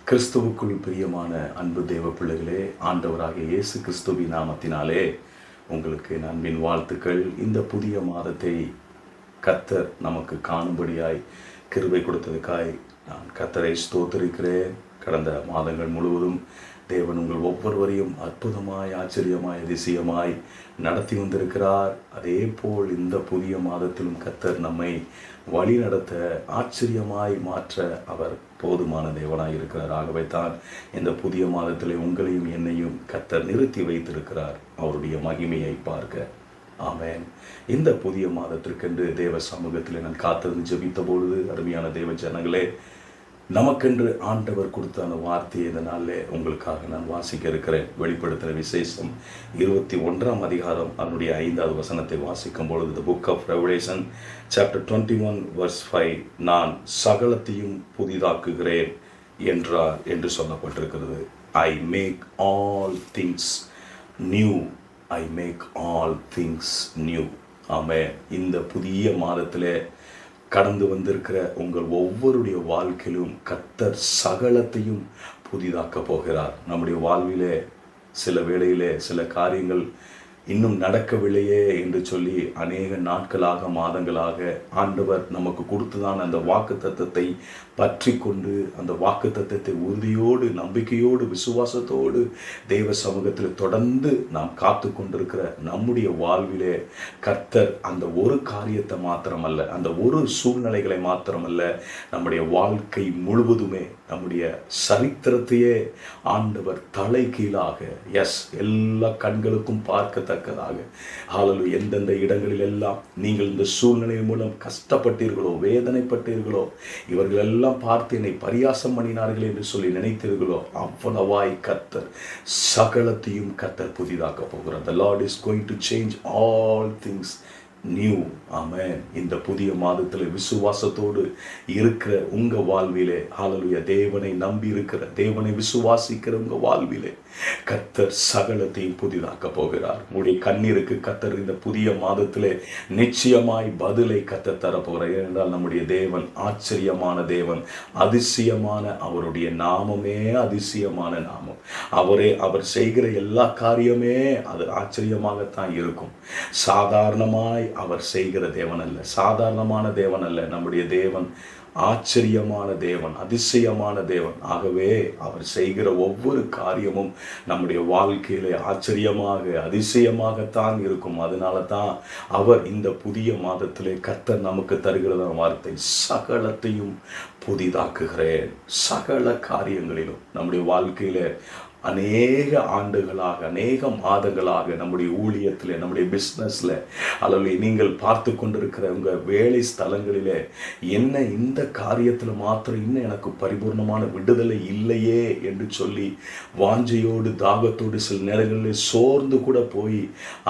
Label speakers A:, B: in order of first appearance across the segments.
A: கிறிஸ்துவுக்குள் பிரியமான அன்பு தேவ பிள்ளைகளே, ஆண்டவராகிய இயேசு கிறிஸ்துவின் நாமத்தினாலே உங்களுக்கு என் அன்பின் வாழ்த்துக்கள். இந்த புதிய மாதத்தை கர்த்தர் நமக்கு காணும்படியாய் கிருபை கொடுத்ததுக்காய் நான் கர்த்தரை ஸ்தோத்திரிக்கிறேன். கடந்த மாதங்கள் முழுவதும் தேவன் உங்கள் ஒவ்வொருவரையும் அற்புதமாய், ஆச்சரியமாய், அதிசயமாய் நடத்தி வந்திருக்கிறார். அதே போல் இந்த புதிய மாதத்திலும் கர்த்தர் நம்மை வழி நடத்த, ஆச்சரியமாய் மாற்ற அவர் போதுமான தேவனாய் இருக்கிறார். ஆகவே தான் இந்த புதிய மாதத்திலே உங்களையும் என்னையும் கர்த்தர் நிறுத்தி வைத்திருக்கிறார், அவருடைய மகிமையை பார்க்க. ஆமென். இந்த புதிய மாதத்திற்கென்று தேவ சமூகத்தில் நான் காத்திருந்து ஜெபித்த பொழுது, அருமையான தேவ ஜனங்களே, நமக்கென்று ஆண்டவர் கொடுத்த அந்த வார்த்தையை இந்த நாளில் உங்களுக்காக நான் வாசிக்க இருக்கிறேன். வெளிப்படுத்தின விசேஷம் 21 அதிகாரம் அதனுடைய 5வது வசனத்தை வாசிக்கும் பொழுது, the book of Revelation chapter 21 verse 5, நான் சகலத்தையும் புதிதாக்குகிறேன் என்றார் என்று சொல்லப்பட்டிருக்கிறது. I make all things new. I make all things new. ஆமென். இந்த புதிய மாதத்திலே கடந்து வந்திருக்கிற உங்கள் ஒவ்வொருடைய வாழ்க்கையிலும் கர்த்தர் சகலத்தையும் புதிதாக்க போகிறார். நம்முடைய வாழ்விலே சில வேளையிலே சில காரியங்கள் இன்னும் நடக்கவில்லையே என்று சொல்லி அநேக நாட்களாக, மாதங்களாக ஆண்டவர் நமக்கு கொடுத்துதான் அந்த வாக்கு தத்தத்தை பற்றி கொண்டு, அந்த வாக்கு தத்தத்தை உறுதியோடு, நம்பிக்கையோடு, விசுவாசத்தோடு தேவ சமூகத்தில் தொடர்ந்து நாம் காத்து கொண்டிருக்கிற நம்முடைய வாழ்விலே கர்த்தர் அந்த ஒரு காரியத்தை மாத்திரமல்ல, அந்த ஒரு சூழ்நிலைகளை மாத்திரமல்ல, நம்முடைய வாழ்க்கை முழுவதுமே, நம்முடைய சரித்திரத்தையே ஆண்டவர் தலை கீழாக, எல்லா கண்களுக்கும் பார்க்கத்தக்கதாக, ஹல்லேலூயா, எந்தெந்த இடங்களில் எல்லாம் நீங்கள் இந்த சூழ்நிலை மூலம் கஷ்டப்பட்டீர்களோ, வேதனைப்பட்டீர்களோ, இவர்கள் எல்லாம் பார்த்து என்னை பரியாசம் பண்ணினார்கள் என்று சொல்லி நினைத்தீர்களோ, அவ்வளவாய் கர்த்தர் சகலத்தையும் கர்த்தர் புதிதாக்க போகிறார். The Lord is going to change all things new. ஆமென். இந்த புதிய மாதத்தில் விசுவாசத்தோடு இருக்கிற உங்க வாழ்விலே, ஹல்லேலூயா, தேவனை நம்பி இருக்கிற, தேவனை விசுவாசிக்கிற உங்க வாழ்விலே கர்த்தர் சகலத்தையும் புதிதாக்க போகிறார். உங்களுடைய கண்ணீருக்கு கர்த்தர் இந்த புதிய மாதத்திலே நிச்சயமாய் பதிலை கர்த்தர் தரப்போகிறார். ஏனென்றால் நம்முடைய தேவன் ஆச்சரியமான தேவன், அதிசயமான, அவருடைய நாமமே அதிசயமான நாமம். அவர் செய்கிற எல்லா காரியமே அது ஆச்சரியமாகத்தான் இருக்கும். சாதாரணமாய் அவர் செய்கிற தேவன் அல்ல, சாதாரணமான தேவன் அல்ல. நம்முடைய தேவன் ஆச்சரியமான தேவன், அதிசயமான தேவன். ஆகவே அவர் செய்கிற ஒவ்வொரு காரியமும் நம்முடைய வாழ்க்கையிலே ஆச்சரியமாக, அதிசயமாகத்தான் இருக்கும். அதனால தான் அவர் இந்த புதிய மாதத்திலே கர்த்தர் நமக்கு தருகிற வார்த்தை, சகலத்தையும் புதிதாக்குகிறேன். சகல காரியங்களிலும் நம்முடைய வாழ்க்கையில அநேக ஆண்டுகளாக, அநேக மாதங்களாக நம்முடைய ஊழியத்தில், நம்முடைய பிஸ்னஸில், அல்லது நீங்கள் பார்த்து கொண்டிருக்கிற உங்கள் வேலை ஸ்தலங்களில் என்ன இந்த காரியத்தில் மாத்திரம் இன்னும் எனக்கு பரிபூர்ணமான விடுதலை இல்லையே என்று சொல்லி வாஞ்சையோடு, தாகத்தோடு, சில நேரங்களில் சோர்ந்து கூட போய்,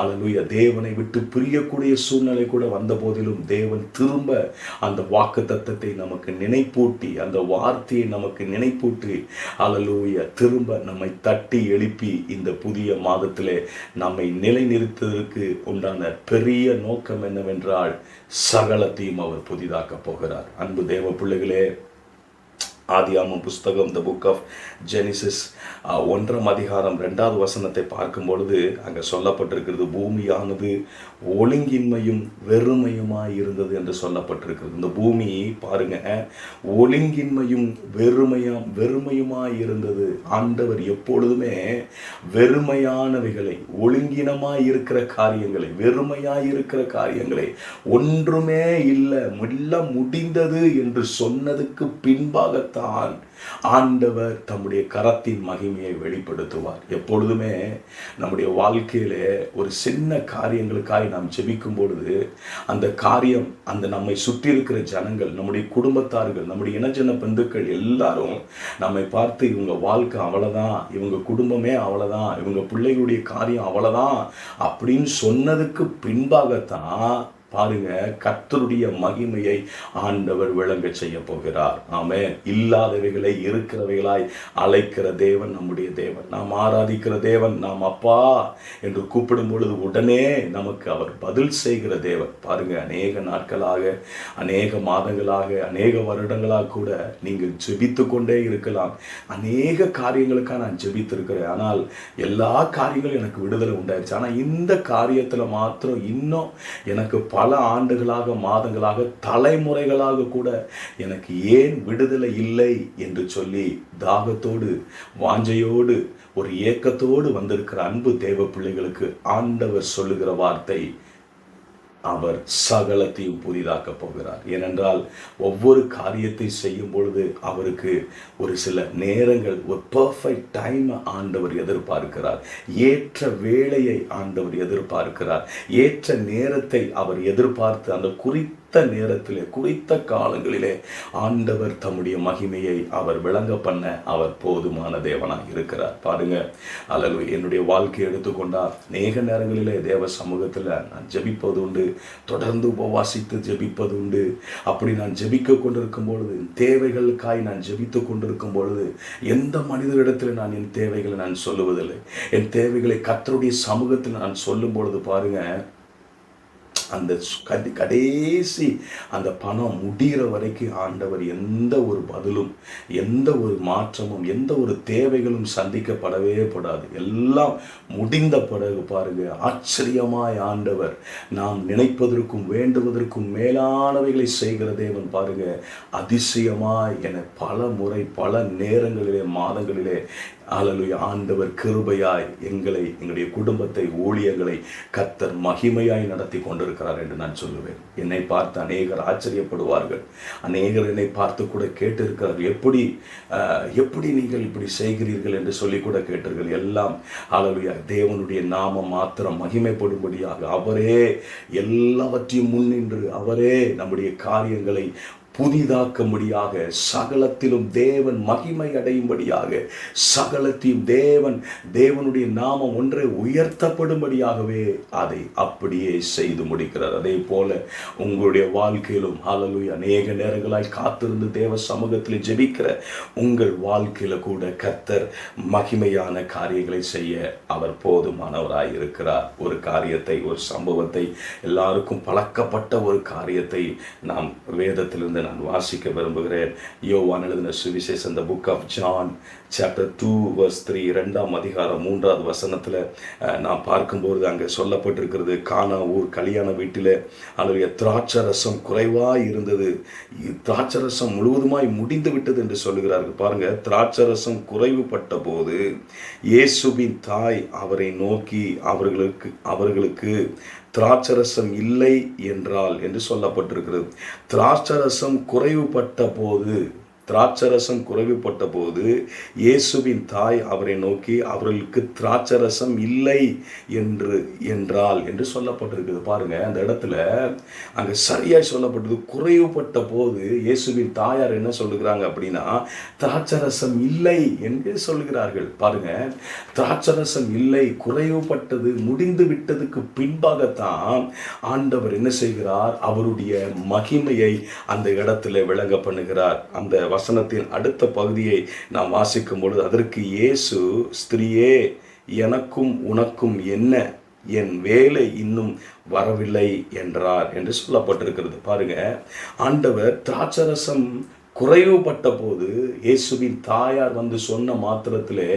A: அல்லேலூயா, தேவனை விட்டு பிரியக்கூடிய சூழ்நிலை கூட வந்த போதிலும் தேவன் திரும்ப அந்த வாக்கு தத்தத்தை நமக்கு நினைப்பூட்டி, அந்த வார்த்தையை நமக்கு நினைப்பூட்டி, அல்லேலூயா, திரும்ப நம்மை தட்டி எழுப்பி இந்த புதிய மாதத்திலே நம்மை நிலைநிறுத்துவதற்கு உண்டான பெரிய நோக்கம் என்னவென்றால் சகலத்தையும் அவர் புதிதாக்க போகிறார். அன்பு தேவ பிள்ளைகளே, ஆதியாகமம் புஸ்தகம், த புக் ஆஃப் ஜெனிசிஸ் 1 அதிகாரம் 2வது வசனத்தை பார்க்கும் பொழுது அங்கே சொல்லப்பட்டிருக்கிறது, பூமியானது ஒழுங்கின்மையும் வெறுமையுமாய் இருந்தது என்று சொல்லப்பட்டிருக்கிறது. இந்த பூமி பாருங்க, ஒழுங்கின்மையும் வெறுமையுமாய் இருந்தது. ஆண்டவர் எப்பொழுதுமே வெறுமையானவைகளை, ஒழுங்கினமாய் இருக்கிற காரியங்களை, வெறுமையாய் இருக்கிற காரியங்களை, ஒன்றுமே இல்லை, எல்லாம் முடிந்தது என்று சொன்னதுக்கு பின்பாகத்தான் ஆண்டவர் தம்முடைய கரத்தின் மகிமையை வெளிப்படுத்துவார். எப்பொழுதுமே நம்முடைய வாழ்க்கையிலே ஒரு சின்ன காரியங்களுக்காக நாம் ஜெபிக்கும் பொழுது அந்த காரியம், அந்த நம்மை சுற்றி இருக்கிற ஜனங்கள், நம்முடைய குடும்பத்தார்கள், நம்முடைய இனஜன பந்துக்கள் எல்லாரும் நம்மை பார்த்து இவங்க வாழ்க்கை அவ்வளோதான், இவங்க குடும்பமே அவ்வளோதான், இவங்க பிள்ளைகளுடைய காரியம் அவ்வளோதான் அப்படின்னு சொன்னதுக்கு பின்பாகத்தான் பாருங்க, கர்த்தருடைய மகிமையை ஆண்டவர் விளங்க செய்ய போகிறார். ஆமென். இல்லாதவைகளை இருக்கிறவைகளாய் அழைக்கிற தேவன் நம்முடைய தேவன். நாம் ஆராதிக்கிற தேவன், நாம் அப்பா என்று கூப்பிடும் பொழுது உடனே நமக்கு அவர் பதில் செய்கிற தேவன். பாருங்க, அநேக நாட்களாக, அநேக மாதங்களாக, அநேக வருடங்களாக கூட நீங்கள் ஜெபித்து கொண்டே இருக்கலாம். அநேக காரியங்களுக்காக நான் ஜெபித்திருக்கிறேன், ஆனால் எல்லா காரியங்களும் எனக்கு விடுதலை உண்டாயிருச்சு. ஆனால் இந்த காரியத்தில் மாத்திரம் இன்னும் எனக்கு பல ஆண்டுகளாக, மாதங்களாக, தலைமுறைகளாக கூட எனக்கு ஏன் விடுதலை இல்லை என்று சொல்லி தாகத்தோடு, வாஞ்சையோடு, ஒரு ஏக்கத்தோடு வந்திருக்கிற அன்பு தேவ பிள்ளைகளுக்கு ஆண்டவர் சொல்லுகிற வார்த்தை, அவர் சகலத்தையும் புதிதாக்க போகிறார். ஏனென்றால் ஒவ்வொரு காரியத்தை செய்யும் பொழுது அவருக்கு ஒரு சில நேரங்கள், ஒரு பர்ஃபெக்ட் டைம் ஆண்டவர் எதிர்பார்க்கிறார். ஏற்ற வேளையை ஆண்டவர் எதிர்பார்க்கிறார். ஏற்ற நேரத்தை அவர் எதிர்பார்த்து அந்த குறித்த நேரத்திலே, குறித்த காலங்களிலே ஆண்டவர் தம்முடைய மகிமையை அவர் விளங்க பண்ண அவர் போதுமான தேவனாக இருக்கிறார். பாருங்க, அல்லது என்னுடைய வாழ்க்கையை எடுத்துக்கொண்டா அநேக நேரங்களிலே தேவ சமூகத்தில் நான் ஜெபிப்பது உண்டு, தொடர்ந்து உபவாசித்து ஜெபிப்பது உண்டு. அப்படி நான் ஜெபிக்க கொண்டிருக்கும் பொழுது, தேவைகளுக்காய் நான் ஜெபித்து கொண்டிருக்கும் பொழுது, எந்த மனிதரிடத்தில் நான் என் தேவைகளை நான் சொல்லுவதில்லை. என் தேவைகளை கர்த்தருடைய சமூகத்தில் நான் சொல்லும் பொழுது பாருங்க, அந்த கடைசி அந்த பணம் முடிகிற வரைக்கும் ஆண்டவர் எந்த ஒரு பதிலும், எந்த ஒரு மாற்றமும், எந்த ஒரு தேவைகளும் சந்திக்கப்படவே படாது. எல்லாம் முடிந்த பிறகு பாருங்க, ஆச்சரியமாய் ஆண்டவர் நாம் நினைப்பதற்கும் வேண்டுவதற்கும் மேலானவைகளை செய்கிற தேவன் பாருங்க, அதிசயமாய் என பல முறை, பல நேரங்களிலே, மாதங்களிலே அல்லேலூயா ஆண்டவர் கிருபையாய் எங்களை, எங்களுடைய குடும்பத்தை, ஊழியர்களை கர்த்தர் மகிமையாய் நடத்தி கொண்டிருக்கிறார் என்று நான் சொல்லுவேன். என்னை பார்த்து அநேகர் ஆச்சரியப்படுவார்கள். அநேகர் என்னை பார்த்து கூட கேட்டு இருக்கிறார்கள், எப்படி நீங்கள் இப்படி செய்கிறீர்கள் என்று சொல்லி கூட கேட்டீர்கள். எல்லாம் அல்லேலூயா தேவனுடைய நாமம் மாத்திரம் மகிமைப்படும்படியாக அவரே எல்லாவற்றையும் முன்னின்று, அவரே நம்முடைய காரியங்களை புதிதாக்கும்படியாக, சகலத்திலும் தேவன் மகிமை அடையும்படியாக, சகலத்தையும் தேவனுடைய நாமம் ஒன்றை உயர்த்தப்படும்படியாகவே அதை அப்படியே செய்து முடிக்கிறார். அதே போல உங்களுடைய வாழ்க்கையிலும் ஹல்லேலூயா அநேக நேரங்களாய் காத்திருந்து தேவ சமூகத்தில் ஜெபிக்கிற உங்கள் வாழ்க்கையில கூட கர்த்தர் மகிமையான காரியங்களை செய்ய அவர் போதுமானவராய் இருக்கிறார். ஒரு காரியத்தை, ஒரு சம்பவத்தை, எல்லாருக்கும் பழக்கப்பட்ட ஒரு காரியத்தை நாம் வேதத்திலிருந்து நான் வாசிக்க விரும்புகிறேன். யோவான் எழுதின சுவிசேஷம், the book of John chapter 2 verse 3, 2ஆம் அதிகாரம் 3வது வசனத்தில் நான் பார்க்கும்போது அங்கே சொல்லப்பட்டிருக்கிறது, கானா ஊர் கல்யாண வீட்டில் அல்லது திராட்சரசம் குறைவாய் இருந்தது, திராட்சரசம் முழுவதுமாய் முடிந்து விட்டது என்று சொல்லுகிறார்கள். பாருங்க, திராட்சரசம் குறைவுபட்ட போது இயேசுவின் தாய் அவரை நோக்கி அவர்களுக்கு திராட்சரசம் இல்லை என்றால் என்று சொல்லப்பட்டிருக்கிறது. திராட்சரசம் குறைவுபட்ட போது இயேசுவின் தாய் அவரை நோக்கி அவர்களுக்கு திராட்சரசம் இல்லை என்றால் என்று சொல்லப்பட்டிருக்கிறது. பாருங்க, அந்த இடத்துல அங்க சரியாய் சொல்லப்பட்டது. குறைவுபட்ட போது இயேசுவின் தாயார் என்ன சொல்லுகிறாங்க அப்படின்னா, திராட்சரசம் இல்லை என்று சொல்லுகிறார்கள். பாருங்க, திராட்சரசம் இல்லை, குறைவுபட்டது, முடிந்து விட்டதுக்கு பின்பாகத்தான் ஆண்டவர் என்ன செய்கிறார், அவருடைய மகிமையை அந்த இடத்துல விளங்க பண்ணுகிறார். அந்த வசனத்தின் அடுத்த பகுதியை நாம் வாசிக்கும் பொழுது, அதற்கு இயேசு, ஸ்திரீயே, எனக்கும் உனக்கும் என்ன, என் வேலை இன்னும் வரவில்லை என்றார் என்று சொல்லப்பட்டிருக்கிறது. பாருங்க, ஆண்டவர் திராட்சரசம் குறைவுபட்ட போது இயேசுவின் தாயார் வந்து சொன்ன மாத்திரத்திலே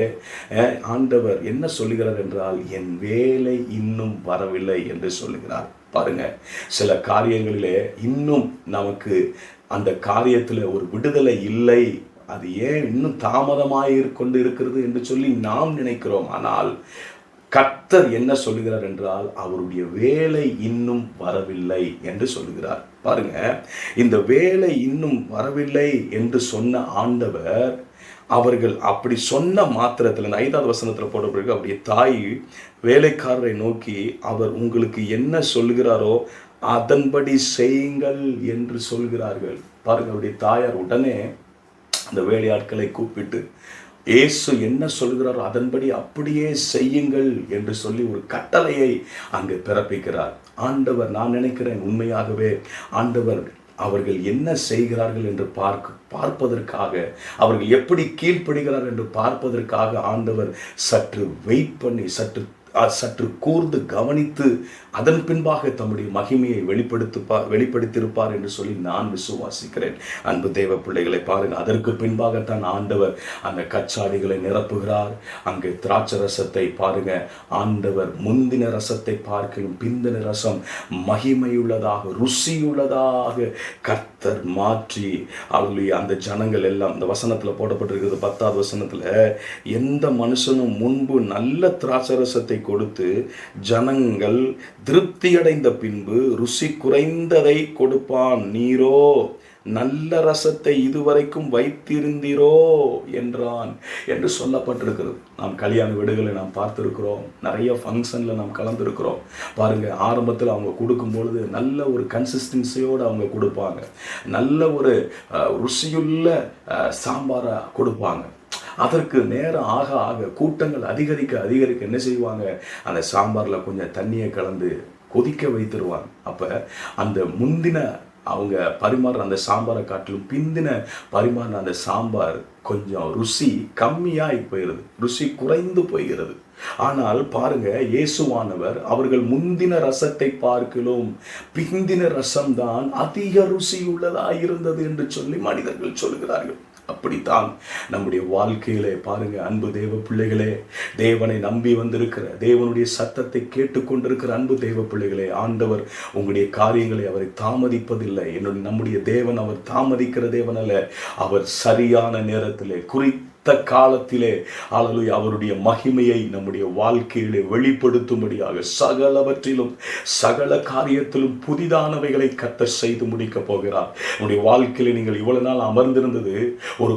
A: ஆண்டவர் என்ன சொல்லுகிறார் என்றால், என் வேலை இன்னும் வரவில்லை என்று சொல்லுகிறார். பாருங்க, சில காரியங்களிலே இன்னும் நமக்கு அந்த காரியத்தில் ஒரு விடுதலை இல்லை, அது ஏன் இன்னும் தாமதமாக கொண்டு இருக்கிறது என்று சொல்லி நாம் நினைக்கிறோம். ஆனால் கர்த்தர் என்ன சொல்லுகிறார் என்றால், அவருடைய வேலை இன்னும் வரவில்லை என்று சொல்லுகிறார். பாருங்க, இந்த வேலை இன்னும் வரவில்லை என்று சொன்ன ஆண்டவர், அவர்கள் அப்படி சொன்ன மாத்திரத்தில் 5வது வசனத்தில் போட பிறகு அவருடைய தாய் வேலைக்காரரை நோக்கி, அவர் உங்களுக்கு என்ன சொல்லுகிறாரோ அதன்படி செய்யுங்கள் என்று சொல்கிறார்கள். பாருங்க, அவருடைய தாயார் உடனே அந்த வேலையாட்களை கூப்பிட்டு இயேசு என்ன சொல்கிறாரோ அதன்படி அப்படியே செய்யுங்கள் என்று சொல்லி ஒரு கட்டளையை அங்கு பிறப்பிக்கிறார் ஆண்டவர். நான் நினைக்கிறேன் உண்மையாகவே ஆண்டவர் அவர்கள் என்ன செய்கிறார்கள் என்று பார்ப்பதற்காக, அவர்கள் எப்படி கீழ்ப்படுகிறார்கள் என்று பார்ப்பதற்காக ஆண்டவர் சற்று வெயிட் பண்ணி சற்று கூர்ந்து கவனித்து அதன் பின்பாக தம்முடைய மகிமையை வெளிப்படுத்தியிருப்பார் என்று சொல்லி நான் விசுவாசிக்கிறேன். அன்பு தேவ பிள்ளைகளை பாருங்கள், அதற்கு பின்பாகத்தான் ஆண்டவர் அந்த கச்சாடிகளை நிரப்புகிறார். அங்கே திராட்சை ரசத்தை பாருங்க, ஆண்டவர் முந்தின ரசத்தை பார்க்கணும் பிந்தின ரசம் மகிமையுள்ளதாக ருசியுள்ளதாக கர்த்தர் மாற்றி அந்த ஜனங்கள் எல்லாம் இந்த வசனத்தில் போடப்பட்டிருக்கிறது 10வது வசனத்தில், எந்த மனுஷனும் முன்பு நல்ல திராட்சை ரசத்தை கொடுத்து ஜனங்கள் திருப்தியடைந்த பின்பு ருசி குறைந்ததை கொடுப்பான், நீரோ நல்ல ரசத்தை இதுவரைக்கும் வைத்திருந்தீரோ என்றான் என்று சொல்லப்பட்டிருக்கிறது. நாம் கல்யாண வீடுகளை நாம் பார்த்துருக்கிறோம், நிறைய ஃபங்க்ஷனில் நாம் கலந்துருக்கிறோம். பாருங்கள், ஆரம்பத்தில் அவங்க கொடுக்கும் பொழுது நல்ல ஒரு கன்சிஸ்டன்சியோடு அவங்க கொடுப்பாங்க, நல்ல ஒரு ருசியுள்ள சாம்பாரை கொடுப்பாங்க. அதற்கு நேரம் ஆக ஆக கூட்டங்கள் அதிகரிக்க என்ன செய்வாங்க, அந்த சாம்பாரில் கொஞ்சம் தண்ணியை கலந்து கொதிக்க வைத்திருவாங்க. அப்போ அந்த முந்தின அவங்க பரிமாறுற அந்த சாம்பாரை காட்டிலும் பிந்தின பரிமாறுற அந்த சாம்பார் கொஞ்சம் ருசி கம்மியாகி போயிடுது, ருசி குறைந்து போகிறது. ஆனால் பாருங்க, இயேசுவானவர் அவர்கள் முந்தின ரசத்தை பார்க்கலும் பிந்தின ரசம்தான் அதிக ருசி உள்ளதா இருந்தது என்று சொல்லி மனிதர்கள் சொல்கிறார்கள். அப்படித்தான் நம்முடைய வாழ்க்கையிலே பாருங்க அன்பு தேவ பிள்ளைகளே, தேவனை நம்பி வந்திருக்கிற, தேவனுடைய சத்தத்தை கேட்டுக்கொண்டிருக்கிற அன்பு தேவ பிள்ளைகளே, ஆண்டவர் உங்களுடைய காரியங்களை அவரை தாமதிப்பதில்லை. நம்முடைய தேவன் அவர் தாமதிக்கிற தேவன் அல்ல, அவர் சரியான நேரத்திலே காலத்திலே அல்லேலூயா அவருடைய மகிமையை நம்முடைய வாழ்க்கையிலே வெளிப்படுத்தும்படியாக சகலவற்றிலும் சகல காரியத்திலும் புதிதானவைகளை கர்த்தர் செய்து முடிக்க போகிறார். உங்களுடைய வாழ்க்கையில நீங்கள் இவ்வளவு நாள் அமர்ந்திருந்தது ஒரு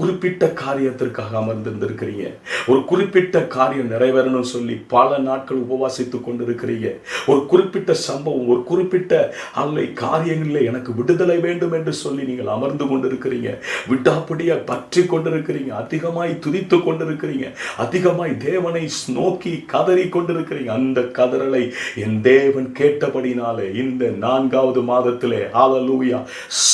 A: குறிப்பிட்ட காரியத்திற்காக அமர்ந்திருந்திருக்கிறீங்க. ஒரு குறிப்பிட்ட காரியம் நிறைவேறணும்னு சொல்லி பல நாட்கள் உபவாசித்துக் கொண்டிருக்கிறீங்க. ஒரு குறிப்பிட்ட சம்பவம், ஒரு குறிப்பிட்ட காரியங்களில் எனக்கு விடுதலை வேண்டும் என்று சொல்லி நீங்கள் அமர்ந்து கொண்டிருக்கிறீங்க. விடாப்படியா பற்றி கொண்டிருக்கிறீங்க, அதிகமாய் துதித்து கொண்டிருக்கிறீங்க, அதிகமாய் தேவனை நோக்கி கதறி கொண்டிருக்கிறீங்க. அந்த கதறலை என் தேவன் கேட்டபடினாலே இந்த 4வது மாதத்திலே ஹல்லேலூயா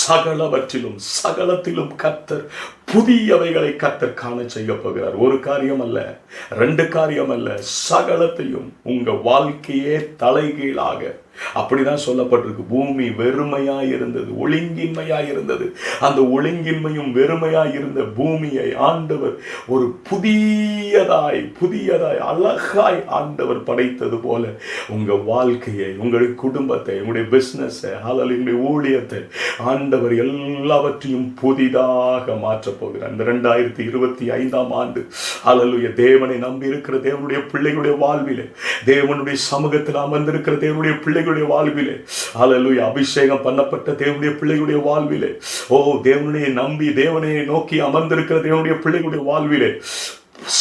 A: சகலவற்றிலும் சகலத்திலும் கர்த்தர் புதியவைகளை கர்த்தர் காண செய்ய போகிறார். ஒரு காரியம் அல்ல, 2 காரியம் அல்ல, சகலத்தையும் உங்க வாழ்க்கையே தலைகீழாக. அப்படிதான் சொல்லப்பட்டிருக்கு. பூமி வெறுமையாய் இருந்தது, ஒழுங்கின்மையாய் இருந்தது. அந்த ஒழுங்கின்மையும் வெறுமையாய் இருந்த பூமியை ஆண்டவர் ஒரு புதியதாய் அழகாய் ஆண்டவர் படைத்தது போல உங்க வாழ்க்கையை, உங்களுடைய குடும்பத்தை, உங்களுடைய பிசினஸ், உங்களுடைய ஊழியத்தை ஆண்டவர் எல்லாவற்றையும் புதிதாக மாற்றப் போகிறார். இந்த 2025ஆம் ஆண்டு ஹல்லேலூயா தேவனை நம்பி இருக்கிற தேவனுடைய பிள்ளைகளுடைய வாழ்விலே, தேவனுடைய சமூகத்தில் அமர்ந்திருக்கிற தேவனுடைய பிள்ளைகளுடைய வாழ்விலே, ஹல்லேலூயா அபிஷேகம் பண்ணப்பட்ட தேவனுடைய பிள்ளைகளுடைய வாழ்விலே, தேவனை நம்பி தேவனை நோக்கி அமர்ந்திருக்கிற தேவனுடைய பிள்ளைகளுடைய வாழ்விலே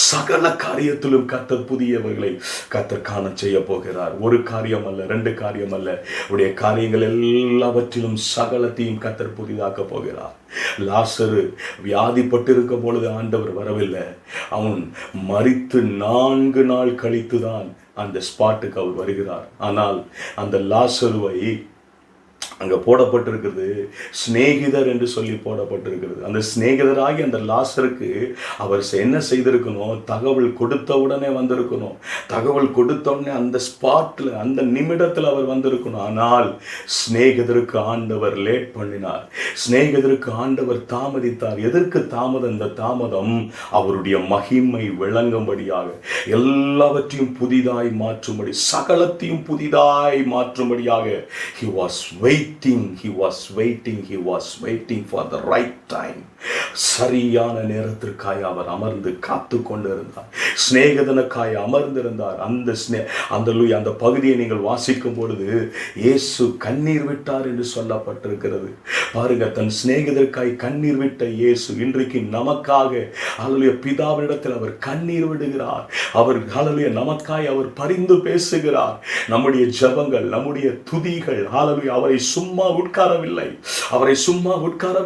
A: சகல காரியத்திலும் கர்த்தர் புதியவர்களை கர்த்தர் காண செய்ய போகிறார். ஒரு காரியம் அல்ல, 2 காரியம் அல்ல, உடைய காரியங்கள் எல்லாவற்றிலும் சகலத்தையும் கர்த்தர் புதிதாக்க போகிறார். லாசரு வியாதிப்பட்டிருக்கும் பொழுது ஆண்டவர் வரவில்லை. அவன் மரித்து 4 நாள் கழித்துதான் அந்த ஸ்பாட்டுக்கு அவர் வருகிறார். ஆனால் அந்த லாசருவை அங்கே போடப்பட்டிருக்கிறது சிநேகிதர் என்று சொல்லி போடப்பட்டிருக்கிறது. அந்த சிநேகிதராகி அந்த லாசருக்கு அவர் என்ன செய்திருக்கணும், தகவல் கொடுத்த உடனே வந்திருக்கணும். தகவல் கொடுத்த உடனே அந்த ஸ்பாட்டில், அந்த நிமிடத்தில் அவர் வந்திருக்கணும். ஆனால் சிநேகிதருக்கு ஆண்டவர் லேட் பண்ணினார், சிநேகிதருக்கு ஆண்டவர் தாமதித்தார். எதற்கு தாமதம்? இந்த தாமதம் அவருடைய மகிமை விளங்கும்படியாக, எல்லாவற்றையும் புதிதாய் மாற்றும்படி, சகலத்தையும் புதிதாய் மாற்றும்படியாக he was waiting for the right time. சரியான நேரத்திற்காய் அவர் அமர்ந்து காத்து கொண்டிருந்தார். சிநேகிதனுக்காய் அமர்ந்திருந்தார். அந்த பகுதியை நீங்கள் வாசிக்கும் பொழுது இயேசு கண்ணீர் விட்டார் என்று சொல்லப்பட்டிருக்கிறது. பாருங்க, தன் சிநேகிதருக்காய் கண்ணீர் விட்ட இயேசு இன்றைக்கு நமக்காக ஹல்லேலூயா பிதாவினிடத்தில் அவர் கண்ணீர் விடுகிறார். அவர் ஹல்லேலூயா நமக்காய் அவர் பரிந்து பேசுகிறார். நம்முடைய ஜெபங்கள், நம்முடைய துதிகள் ஹல்லேலூயா அவரை சும்மா உட்கார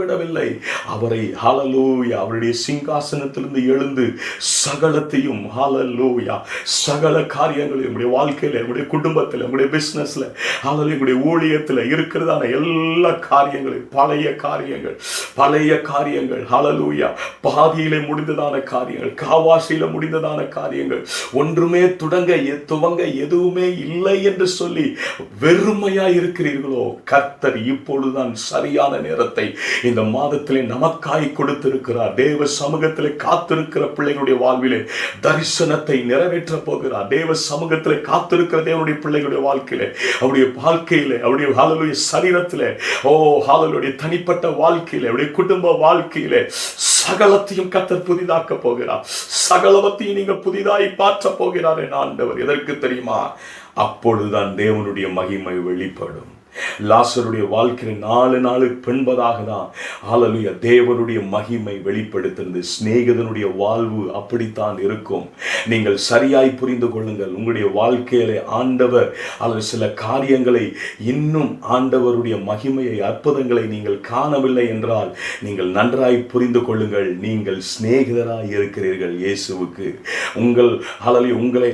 A: விடவில்லை. அவரை ஹalleluya அவருடைய சிங்காசனத்திலிருந்து எழுந்து சகலத்தையும் ஹalleluya சகல காரியங்களையும் நம்முடைய வாழ்க்கையில, நம்முடைய குடும்பத்தில், நம்முடைய பிசினஸ்ல, ஹalleluya நம்முடைய ஊழியத்தில் இருக்கிறதான எல்லா காரியங்களையும், பழைய காரியங்கள் ஹalleluya பாதியிலே முடிந்ததான காரியங்கள், காவாசியில முடிந்ததான காரியங்கள், ஒன்றுமே துவங்க எதுவுமே இல்லை என்று சொல்லி வெறுமையா இருக்கிறீர்களோ, கர்த்தர் இப்பொழுதுதான் சரியான நேரத்தை இந்த மாதத்திலே நமக்காய் கொடுத்திருக்கிறார். தேவ சமூகத்திலே காத்திருக்கிற பிள்ளைகளுடைய வாழ்விலே தரிசனத்தை நிறைவேற்ற போகிறார். தேவ சமூகத்திலே காத்திருக்கிற தேவனுடைய பிள்ளைகளுடைய வாழ்க்கையிலே, அவருடைய வாழ்க்கையிலே, அவருடைய ஹalleluya சரீரத்திலே, ஹalleluya தனிப்பட்ட வாழ்க்கையிலே, அவருடைய குடும்ப வாழ்க்கையிலே சகலத்தையும் கர்த்தர் புதிதாக்க போகிறார். சகலவற்றையும் நீங்கள் புதிதாய் மாற்ற போகிறார் என் ஆண்டவர். எதற்கு தெரியுமா? அப்பொழுதுதான் தேவனுடைய மகிமை வெளிப்படும். லாசருடைய வாழ்க்கையில் 4 நாளுக்கு பின்பதாக தான் ஹalleluya தேவனுடைய மகிமை வெளிப்படுத்துகிறது. சிநேகிதனுடைய வாழ்வு அப்படித்தான் இருக்கும். நீங்கள் சரியாய் புரிந்து கொள்ளுங்கள். உங்களுடைய வாழ்க்கையிலே ஆண்டவர் அல்லது சில காரியங்களை, இன்னும் ஆண்டவருடைய மகிமையை, அற்புதங்களை நீங்கள் காணவில்லை என்றால் நீங்கள் நன்றாய் புரிந்து கொள்ளுங்கள். நீங்கள் சிநேகிதராய் இருக்கிறீர்கள் இயேசுவுக்கு. உங்களை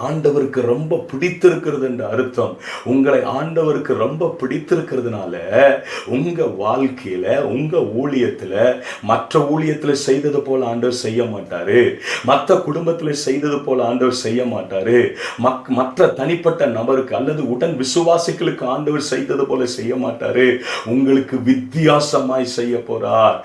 A: ஆண்டவருக்கு ரொம்ப பிடித்திருக்கிறது என்ற அர்த்தம். உங்களை ஆண்டவருக்கு ரொம்ப பிடித்திருக்கிறதுனால உங்க வாழ்க்கையில, உங்க ஊழியத்துல, மற்ற ஊழியத்துல செய்தது போல ஆண்டவர் செய்ய மாட்டாரு. மற்ற குடும்பத்துல செய்தது போல ஆண்டவர் செய்ய மாட்டாரு. மற்ற தனிப்பட்ட நபருக்கு அல்லது உடன் விசுவாசிகளுக்கு ஆண்டவர் செய்தது போல செய்ய மாட்டாரு. உங்களுக்கு வித்தியாசமாய் செய்ய போறார்.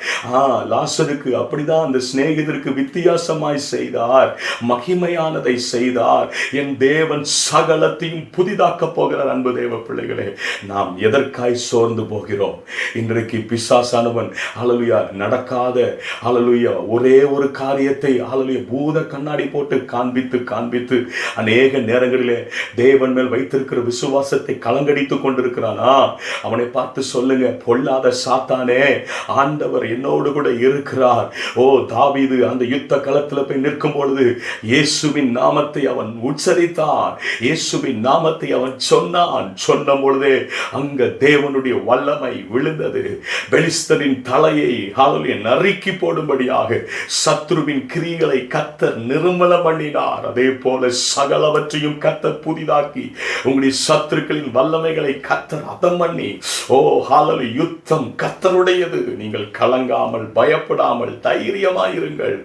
A: லாசருக்கு அப்படிதான் அந்த சிநேகிதருக்கு வித்தியாசமாய் செய்தார். மகிமையானதை செய்தார். என் தேவன் சகலத்தையும் புதிதாக்க போகிறார். அன்பு தேவ பிள்ளைகளே, நாம் எதற்காய் சோர்ந்து போகிறோம்? இன்றைக்கு பிசாசானவன் ஹalleluya நடக்காத ஹalleluya ஒரே ஒரு காரியத்தை ஹalleluya பூத கண்ணாடி போட்டு காண்பித்து அநேக நேரங்களிலே தேவன் மேல் வைத்திருக்கிற விசுவாசத்தை கலங்கடித்துக் கொண்டிருக்கிறானா? அவனை பார்த்து சொல்லுங்க, பொல்லாத சாத்தானே, ஆண்டவர் என்னோடு கூட இருக்கிறார். தாவீது அந்த யுத்த களத்தில் போய் நிற்கும் பொழுது இயேசுவின் நாமத்தை அவன் உச்சரித்தான். இயேசுவின் நாமத்தை அவன் சொன்ன பொழுதே அங்க தேவனுடைய வல்லமை விழுந்தது. பெலிஸ்தரின் தலையை ஹalleluya நறுக்கி போடும்படியாக சத்துருவின் கிரியைகளை கர்த்தர் நிர்மூலம் பண்ணினார். அதே போல சகலவற்றையும் கர்த்தர் புதிதாக்கி உங்களுடைய சத்துருக்களின் வல்லமைகளை கர்த்தர் அதம் பண்ணி, ஹalleluya யுத்தம் கர்த்தருடையது. நீங்கள் கலங்காமல், பயப்படாமல் தைரியமாயிருங்கள்.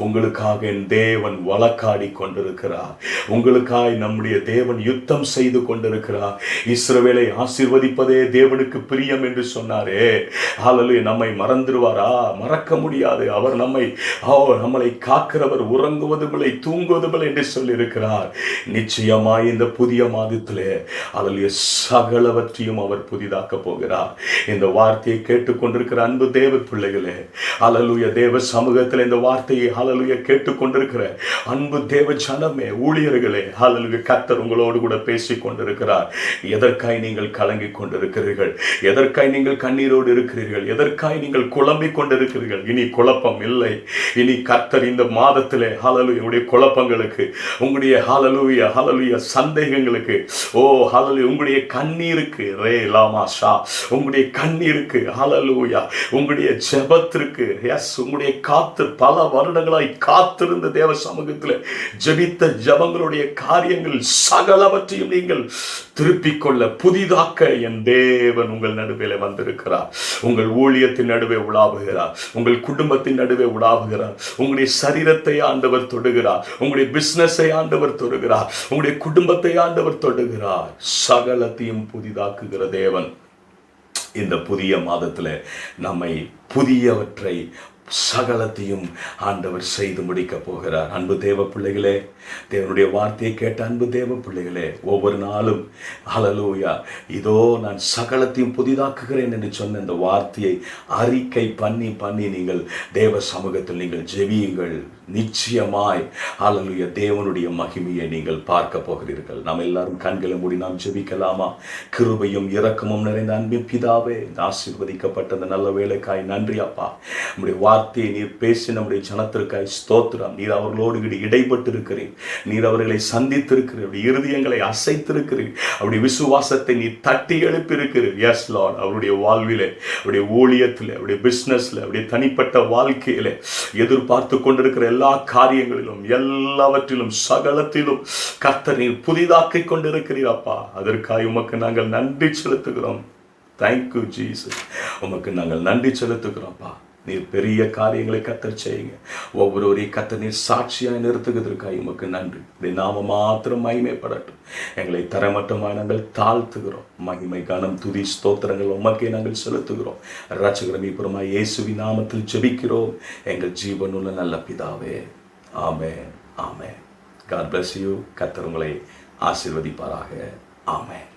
A: உங்களுக்காக என் தேவன் வழக்காடி கொண்டிருக்கிறார். உங்களுக்காய் நம்முடைய தேவன் யுத்தம் செய்து கொண்டிருக்கிறார். இஸ்ரவேலை ஆசீர்வதிப்பதே தேவனுக்கு பிரியம் என்று சொன்னாரே. ஹalleluya நம்மை மறந்துடுவாரா? மறக்க முடியாது. அவர் நம்மளை காக்கிறவர், உறங்குவதுமில்லை, தூங்குவதுமில்லை என்று சொல்லி இருக்கிறார். நிச்சயமாய் இந்த புதிய மாதத்திலே ஹalleluya சகலவற்றையும் அவர் புதிதாக்க போகிறார். இந்த வார்த்தையை கேட்டுக்கொண்டிருக்கிற அன்பு தேவ பிள்ளைகளே, ஹalleluya தேவ சமூகத்தில் இந்த வார்த்தையை ஹalleluya கேட்டுக்கொண்டிருக்கிற அன்பு தேவ ஜனமே, ஊழியர்களே, ஹalleluya கர்த்தர் உங்களோடு கூட பேசிக் கொண்டிருக்கிறார். எதற்காய் நீங்கள் கலங்கிக் கொண்டிருக்கிறீர்கள்? எதற்காய் நீங்கள் கண்ணீரோடு இருக்கிறீர்கள்? எதற்காய் நீங்கள் குழம்பிக் கொண்டிருக்கிறீர்கள்? இனி குழப்பம் இல்லை. இனி கர்த்தர் இந்த மாதத்திலே ஹalleluya உங்களுடைய குழப்பங்களுக்கு, உங்களுடைய ஹalleluya சந்தேகங்களுக்கு, ஹalleluya உங்களுடைய கண்ணீருக்கு, உங்களுடைய கண்ணீருக்கு, ஹalleluya உங்களுடைய ஜெபத்திற்கு, உங்களுடைய பல வருடங்களாய் காத்திருந்த தேவ சமூகத்தில் ஜெபித்த ஜெபங்களுடைய காரியங்கள் சகலவற்றையும் நீங்கள் திருப்பிக் கொள்ள, புதிதாக்க என் தேவன் உங்கள் நடுவே வந்திருக்கிறார். உங்கள் ஊழியத்தின் நடுவே உலாவுகிறார். உங்கள் குடும்பத்தின் நடுவே உலாவுகிறார். உங்களுடைய சரீரத்தை ஆண்டவர் தொடுகிறார். உங்களுடைய பிசினஸை ஆண்டவர் தொடுகிறார். உங்களுடைய குடும்பத்தை ஆண்டவர் தொடுகிறார். சகலத்தையும் புதிதாக்குகிற தேவன் இந்த புதிய மாதத்தில் நம்மை புதியவற்றை சகலத்தையும் ஆண்டவர் செய்து முடிக்க போகிறார். அன்பு தேவ பிள்ளைகளே, தேவனுடைய வார்த்தையை கேட்ட அன்பு தேவ பிள்ளைகளே, ஒவ்வொரு நாளும் ஹalleluya இதோ நான் சகலத்தையும் புதிதாக்குகிறேன் என்று சொன்ன இந்த வார்த்தையை அறிக்கை பண்ணி நீங்கள் தேவ சமூகத்தில் நீங்கள் ஜெபியுங்கள். நிச்சயமாய் ஹalleluya தேவனுடைய மகிமையை நீங்கள் பார்க்க போகிறீர்கள். நாம் எல்லாரும் கண்களை மூடி நாம் ஜெபிக்கலாமா? கிருபையும் இரக்கமும் நிறைந்த அன்பின் பிதாவே, ஆசீர்வதிக்கப்பட்ட அந்த நல்ல வேலைக்காய் நன்றி அப்பா. நம்முடைய வார்த்தையை நீர் பேசி நம்முடைய ஜனத்திற்காய் ஸ்தோத்திரம். நீர் அவர்களோடு இடைப்பட்டு இருக்கிறீர். நீர் அவர்களை சந்தித்திருக்கிறீர். அப்படி இருதயங்களை அசைத்திருக்கிறீர். அப்படி விசுவாசத்தை நீ தட்டி எழுப்பியிருக்கிறீர். எஸ் லார்ட், அவருடைய வாழ்விலே, அவருடைய ஊழியத்தில், அவருடைய பிஸ்னஸ்ல, அவருடைய தனிப்பட்ட வாழ்க்கையிலே எதிர்பார்த்து கொண்டிருக்கிற எல்லா காரியங்களிலும், எல்லாவற்றிலும், சகலத்திலும் கர்த்தர் நீர் புதிதாக்கிக் கொண்டிருக்கிறீர் அப்பா. அதற்காக உமக்கு நாங்கள் நன்றி செலுத்துகிறோம். Thank you Jesus. உமக்கு நாங்கள் நன்றி செலுத்துகிறோம்ப்பா. நீர் பெரிய காரியங்களை கர்த்தர் செய்யுங்க. ஒவ்வொருவரையும் கர்த்தர் நீர் சாட்சியாக நிறுத்துகிறதற்காக உமக்கு நன்றி. இதை நாம மாத்திரம் மகிமைப்படட்டும். எங்களை தரமட்டமாக நாங்கள் தாழ்த்துகிறோம். மகிமை, கனம், துதி, ஸ்தோத்திரங்கள் உமக்கே நாங்கள் செலுத்துகிறோம். இரட்சகர் மீட்பருமாய் இயேசுவின் நாமத்தில் ஜெபிக்கிறோம் எங்கள் ஜீவனுள்ள நல்ல பிதாவே. ஆமென், ஆமென். God bless you. கர்த்தர் உங்களை ஆசீர்வதிப்பாராக. ஆமென்.